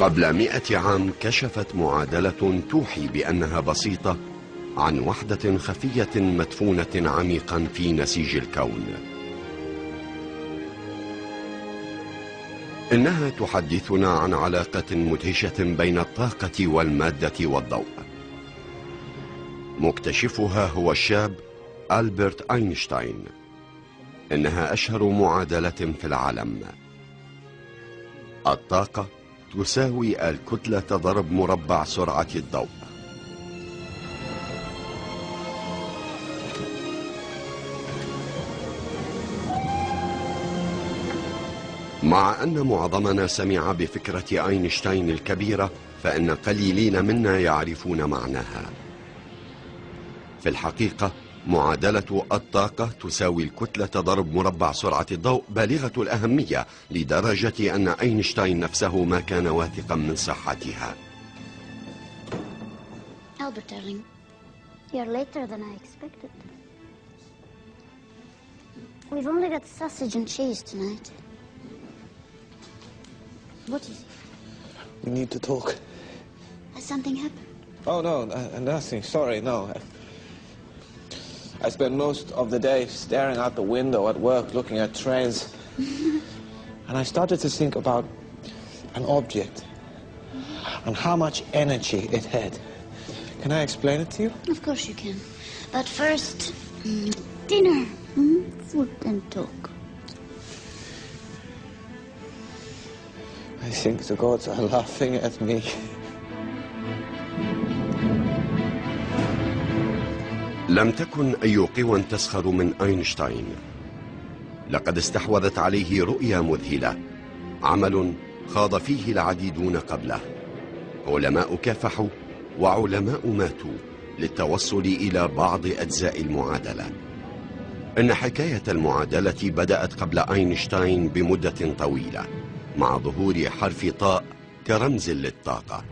قبل 100 عام كشفت معادلة توحي بأنها بسيطة عن وحدة خفية مدفونة عميقا في نسيج الكون. إنها تحدثنا عن علاقة مدهشة بين الطاقة والمادة والضوء. مكتشفها هو الشاب البرت اينشتاين. إنها أشهر معادلة في العالم. الطاقة تساوي الكتلة ضرب مربع سرعة الضوء. مع أن معظمنا سمع بفكرة اينشتاين الكبيرة، فإن قليلين منا يعرفون معناها. في الحقيقة معادلة الطاقة تساوي الكتلة ضرب مربع سرعة الضوء بالغة الأهمية، لدرجة أن اينشتاين نفسه ما كان واثقا من صحتها. Albert, darling, you're later than I expected. We've only got sausage and cheese tonight. What is it? We need to talk. Has something happened? Oh, no, nothing. Sorry, no. I spend most of the day staring out the window at work, looking at trains. And I started to think about an object and how much energy it had. Can I explain it to you? Of course you can. But first, dinner. Food and talk. I think the gods are laughing at me. لم تكن أي قوى تسخر من اينشتاين. لقد استحوذت عليه رؤية مذهلة، عمل خاض فيه العديدون قبله. علماء كافحوا وعلماء ماتوا للتوصل إلى بعض أجزاء المعادلة. إن حكاية المعادلة بدأت قبل اينشتاين بمدة طويلة، مع ظهور حرف طاء كرمز للطاقة.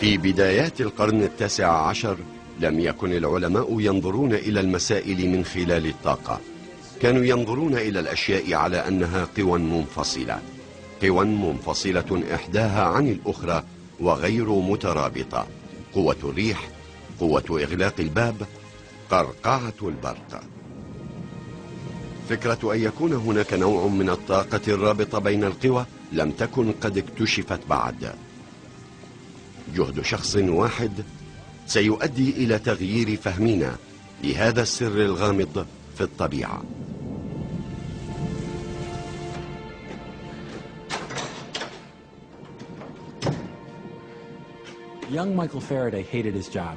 في بدايات القرن 19 لم يكن العلماء ينظرون إلى المسائل من خلال الطاقة. كانوا ينظرون إلى الأشياء على أنها قوى منفصلة، قوى منفصلة إحداها عن الأخرى وغير مترابطة. قوة الريح، قوة إغلاق الباب، قرقعة البرت. فكرة أن يكون هناك نوع من الطاقة الرابطة بين القوى لم تكن قد اكتشفت بعد. جهد شخص واحد سيؤدي إلى تغيير فهمنا لهذا السر الغامض في الطبيعة. Young Michael Faraday hated his job.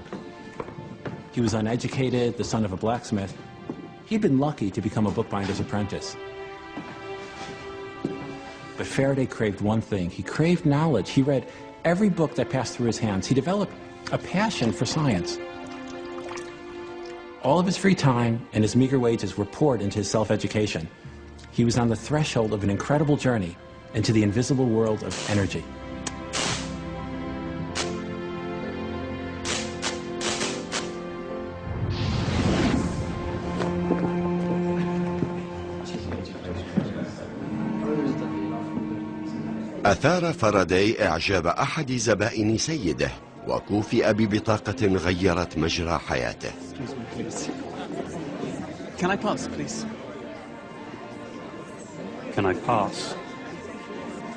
He was uneducated, the son of a blacksmith. He'd been lucky to become a bookbinder's apprentice. But Faraday craved one thing. He craved knowledge. He read every book that passed through his hands. He developed a passion for science. All of his free time and his meager wages were poured into his self-education. He was on the threshold of an incredible journey into the invisible world of energy. أثار فاراداي إعجاب أحد زبائن سيده، وكوفئ ببطاقة غيرت مجرى حياته. Can I pass, please? Can I pass?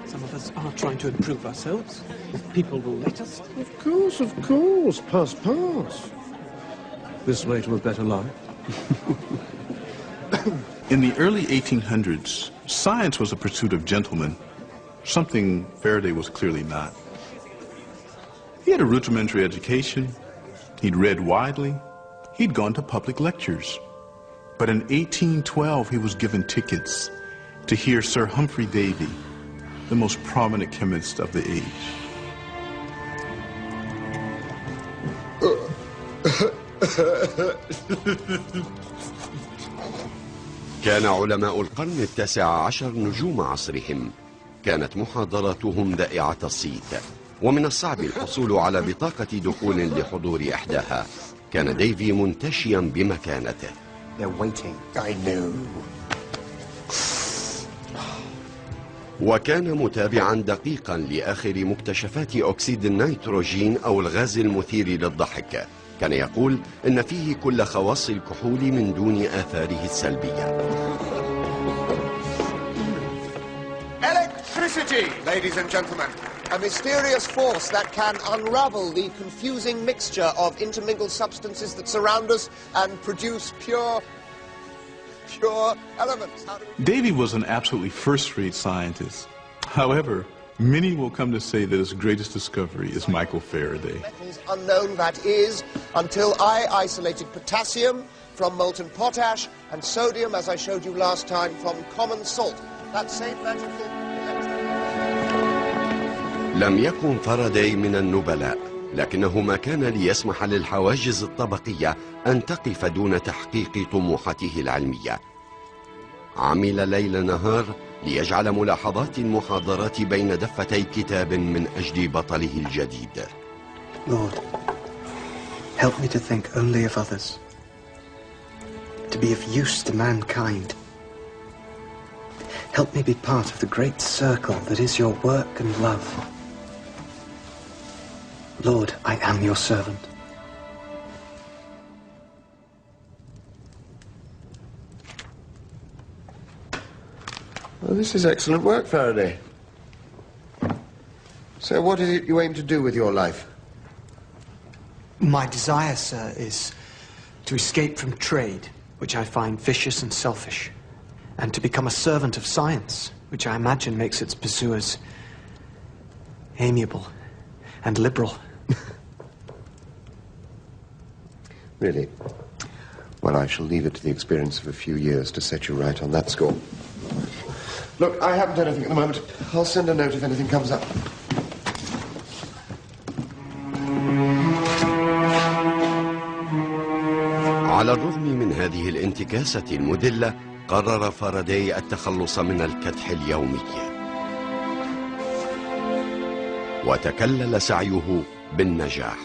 Some of us are trying to improve ourselves. People will let us. Of course. Pass. This way to a better life. In the early 1800s, science was a pursuit of gentlemen, something Faraday was clearly not. He had a rudimentary education, he'd read widely, he'd gone to public lectures. But in 1812, he was given tickets to hear Sir Humphrey Davy, the most prominent chemist of the age. كان علماء القرن 19 نجوم عصرهم. كانت محاضراتهم ذائعة الصيت، ومن الصعب الحصول على بطاقة دخول لحضور إحداها. كان ديفي منتشيا بمكانته. They're waiting. I knew. وكان متابعا دقيقا لآخر مكتشفات أكسيد النيتروجين أو الغاز المثير للضحك. كان يقول إن فيه كل خواص الكحول من دون آثاره السلبية. Electricity, ladies and gentlemen. A mysterious force that can unravel the confusing mixture of intermingled substances that surround us and produce pure elements. Davy was an absolutely first-rate scientist. However, many will come to say that his greatest discovery is Michael Faraday. Metals unknown, that is, until I isolated potassium from molten potash and sodium, as I showed you last time, from common salt. That same magical... لم يكن فاراداي من النبلاء، لكنه ما كان ليسمح للحواجز الطبقية أن تقف دون تحقيق طموحاته العلمية. عمل ليل نهار ليجعل ملاحظات المحاضرات بين دفتي كتاب من أجل بطله الجديد. Lord, help me to think only of others, to be of use to mankind. Help me be part of the great circle that is your work and love. Lord, I am your servant. Well, this is excellent work, Faraday. So what is it you aim to do with your life? My desire, sir, is to escape from trade, which I find vicious and selfish, and to become a servant of science, which I imagine makes its pursuers amiable and liberal. Really? Well, I shall leave it to the experience of a few years to set you right on that score. Look, I haven't anything at the moment. I'll send a note if anything comes up. على الرغم من هذه الانتكاسة المذلة، قرر فاراداي التخلص من الكدح اليومي، وتكلل سعيه بالنجاح.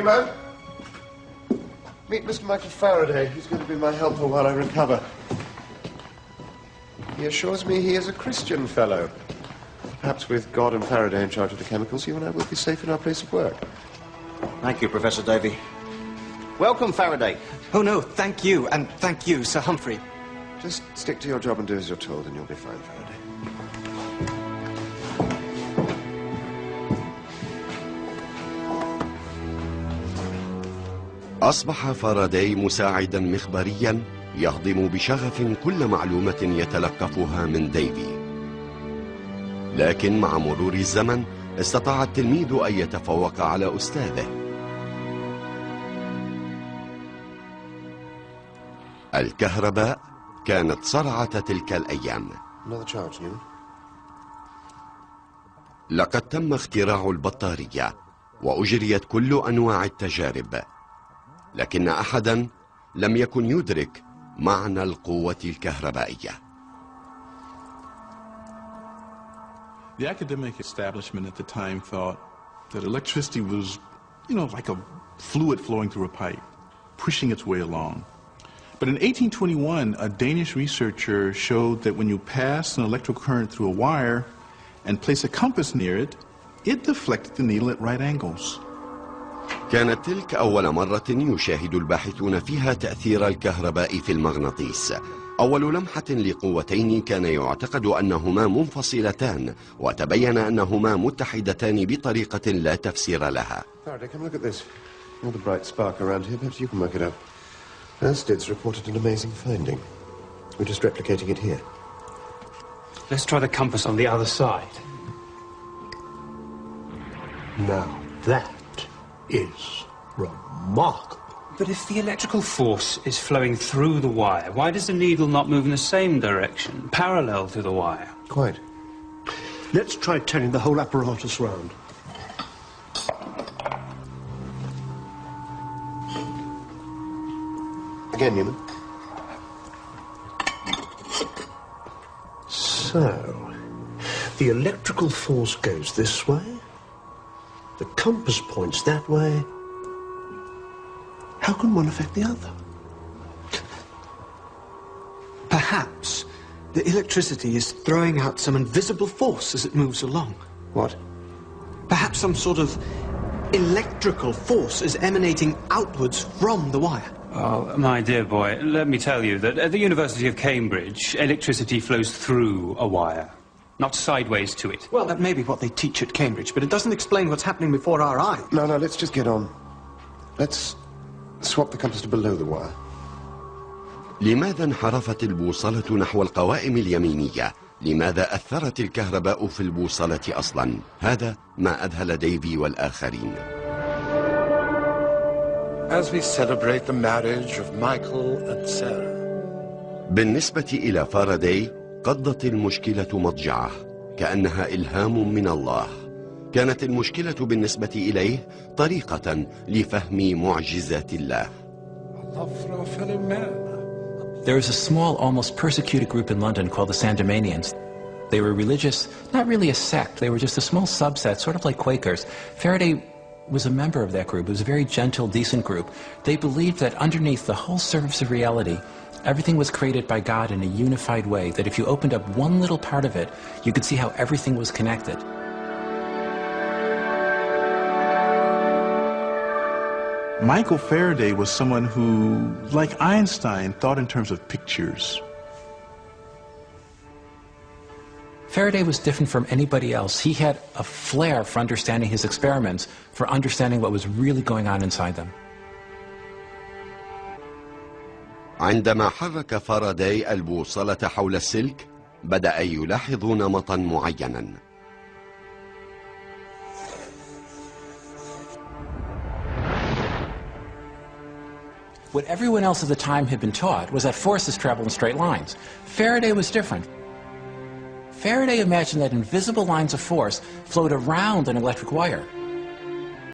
Man, meet Mr. Michael Faraday. He's going to be my helper while I recover. He assures me he is a Christian fellow. Perhaps with God and Faraday in charge of the chemicals, you and I will be safe in our place of work. Thank you, Professor Davy. Welcome, Faraday. Oh, no, thank you, and thank you, Sir Humphrey. Just stick to your job and do as you're told, and you'll be fine, Faraday. أصبح فاراداي مساعدا مخبريا يهضم بشغف كل معلومة يتلقفها من ديفي. لكن مع مرور الزمن استطاع التلميذ أن يتفوق على أستاذه. الكهرباء كانت صرعة تلك الأيام. لقد تم اختراع البطارية وأجريت كل أنواع التجارب، لكن أحدا لم يكن يدرك معنى القوة الكهربائية. The academic establishment at the time thought that electricity was, like a fluid flowing through a pipe, pushing its way along. But in 1821, a Danish researcher showed that when you pass an electrical current through a wire and place a compass near it, it deflected the needle at right angles. كانت تلك أول مرة يشاهد الباحثون فيها تأثير الكهرباء في المغناطيس. أول لمحة لقوتين كان يعتقد أنهما منفصلتان، وتبين أنهما متحدتان بطريقة لا تفسير لها. Faraday, come look at this. All the bright spark around here, perhaps you can work it out. Ersted's reported an amazing finding. We're just replicating it here. Let's try the compass on the other side. Now that is remarkable. But if the electrical force is flowing through the wire, why does the needle not move in the same direction, parallel to the wire? Quite. Let's try turning the whole apparatus round. Again, Newman. So, the electrical force goes this way, the compass points that way. How can one affect the other? Perhaps the electricity is throwing out some invisible force as it moves along. What? Perhaps some sort of electrical force is emanating outwards from the wire. Oh, my dear boy, let me tell you that at the University of Cambridge, electricity flows through a wire, not sideways to it. Well, that may be what they teach at Cambridge, but it doesn't explain what's happening before our eyes. No, let's just get on. Let's swap the compass to below the wire. لماذا انحرفت البوصلة نحو القوائم اليمينية؟ لماذا أثرت الكهرباء في البوصلة أصلا؟ هذا ما أذهل ديفي والآخرين. As we celebrate the marriage of Michael and Sarah. بالنسبة إلى فاراداي قضت المشكلة مضجعه كأنها إلهام من الله. كانت المشكلة بالنسبة إليه طريقة لفهم معجزات الله. There was a small, almost persecuted group in London called the Sandemanians. They were religious, not really a sect, they were just a small subset, sort of like Quakers. Faraday was a member of that group. It was a very gentle, decent group. They believed that underneath the whole surface of reality, everything was created by God in a unified way, that if you opened up one little part of it, you could see how everything was connected. Michael Faraday was someone who, like Einstein, thought in terms of pictures. Faraday was different from anybody else. He had a flair for understanding his experiments, for understanding what was really going on inside them. عندما حرك فاراداي البوصلة حول السلك، بدأ يلاحظ نمطا معينا. What everyone else at the time had been taught was that forces travel in straight lines. Faraday was different. Faraday imagined that invisible lines of force flowed around an electric wire.